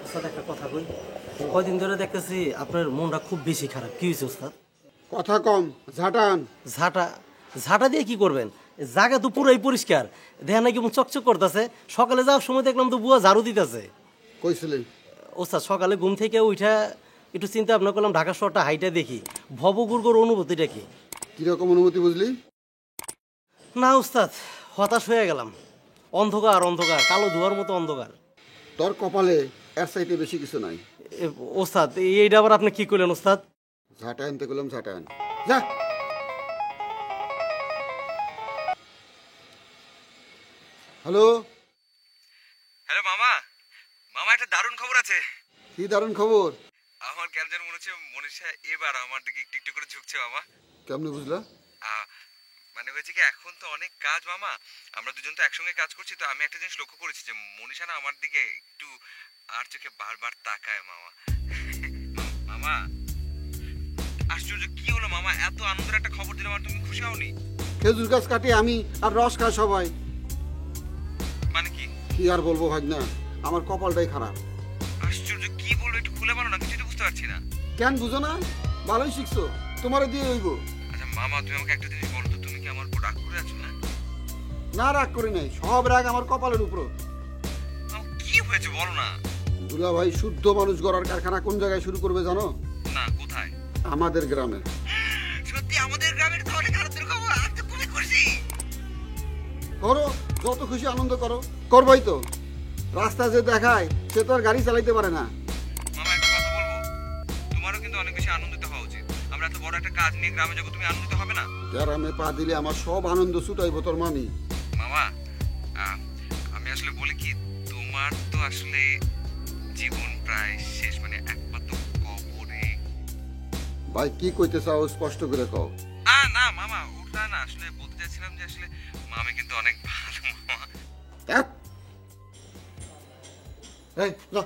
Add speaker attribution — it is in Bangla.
Speaker 1: ওস্তাদ একটা কথা কই, কয়দিন ধরে দেখতেছি আপনার মনটা খুব বেশি খারাপ। কি হয়েছে ওস্তাদ?
Speaker 2: কথা কম, ঝাঁটান।
Speaker 1: ঝাঁটা? ঝাঁটা দিয়ে কি করবেন? জায়গা তো পুরাই পরিষ্কার, দেখেন নাকি চকচক করতেছে। সকালে যাওয়ার সময় দেখলাম তো বুয়া ঝাড়ু দিতেছে।
Speaker 2: কইছিলি?
Speaker 1: ওস্তাদ সকালে ঘুম থেকে উঠা একটু চিন্তা ভাবনা করলাম ঢাকা শহরটা হাইটা দেখি, ভবগুর্গর অনুভূতিটা কি।
Speaker 2: কিরকম অনুমতি বুঝলি?
Speaker 1: না ওস্তাদ, হতাশ হয়ে গেলাম। অন্ধকার অন্ধকার, কালো ধোয়ার মতো অন্ধকার।
Speaker 2: তোর কপালে এর চাইতে বেশি কিছু নাই।
Speaker 1: ওস্তাদ এইটা আবার আপনি কি করলেন ওস্তাদ?
Speaker 2: ঝাঁটা আনতে গেলাম, ঝাঁটা আন। যা। হ্যালো।
Speaker 3: হ্যালো মামা। মামা একটা দারুণ খবর আছে।
Speaker 2: কি দারুণ খবর?
Speaker 3: আমার কেন যেন মনে হচ্ছে মনীষা এবার আমার দিকে একটু একটু করে ঝুঁকছে মামা।
Speaker 2: কেমনে বুঝলা?
Speaker 3: মানে হয়েছে কি, এখন তো অনেক কাজ মামা, আমরা দুজন তো একসঙ্গে কাজ করছি, তো আমি একটা জিনিস লক্ষ্য করেছি যে মনীষা না আমার দিকে একটু আর চোখে বারবার তাকায় মামা। মামা আশ্চর্য, কি হলো মামা, এত আনন্দের একটা খবর দিলাম আর তুমি খুশি হওনি?
Speaker 2: খেজুর গাছ কাটি আমি আর রস খায় সবাই।
Speaker 3: মানে কি?
Speaker 2: কি আর বলবো ভাগনা, আমার কপালটাই খারাপ।
Speaker 3: আশ্চর্য, কি বলবো, একটু খুলে বলো না, কিছু তো বুঝতে পারছি না।
Speaker 2: কেন বুঝো না? ভালোই শিখছো, তোমারে দিয়ে হইব।
Speaker 3: আচ্ছা মামা, তুমি আমাকে একটা জিনিস বলো তো, তুমি কি আমার উপর রাগ করে আছো? না
Speaker 2: না, রাগ করি নাই, সব রাগ আমার কপালের উপর।
Speaker 3: কি হয়েছে বলো না।
Speaker 2: দুলা ভাই শুদ্ধ মানুষ গড়ার কারখানা কোন জায়গায় শুরু করবে জানো?
Speaker 3: না, কোথায়?
Speaker 2: আমাদের গ্রামে।
Speaker 3: সত্যি আমাদের গ্রামের তো অনেক আনন্দের খবর, আমি তো খুবই খুশি।
Speaker 2: করো, যত খুশি আনন্দ করো। করবোই তো। রাস্তা যে দেখায় সে তো আর গাড়ি চালাইতে পারে না।
Speaker 3: মামা একটা কথা বলবো, তোমারও কিন্তু অনেক বেশি আনন্দিত হওয়া উচিত। আমরা এত বড় একটা কাজ নিয়ে গ্রামে যাবো, তুমি আনন্দিত হবে না?
Speaker 2: গ্রামে পা দিলে আমার সব আনন্দ ছুটাইব তোর মামি।
Speaker 3: মামা আমি আসলে বলি কি, তোমার তো আসলে জীবন প্রায় শেষ, মানে একমাত্র কবরে।
Speaker 2: ভাই কি কইতে চাও স্পষ্ট করে কও।
Speaker 3: না মামা, ওটা না, আসলে বলতে চাইছিলাম যে আসলে মামি কিন্তু অনেক ভালো মামা।
Speaker 2: এই, যা।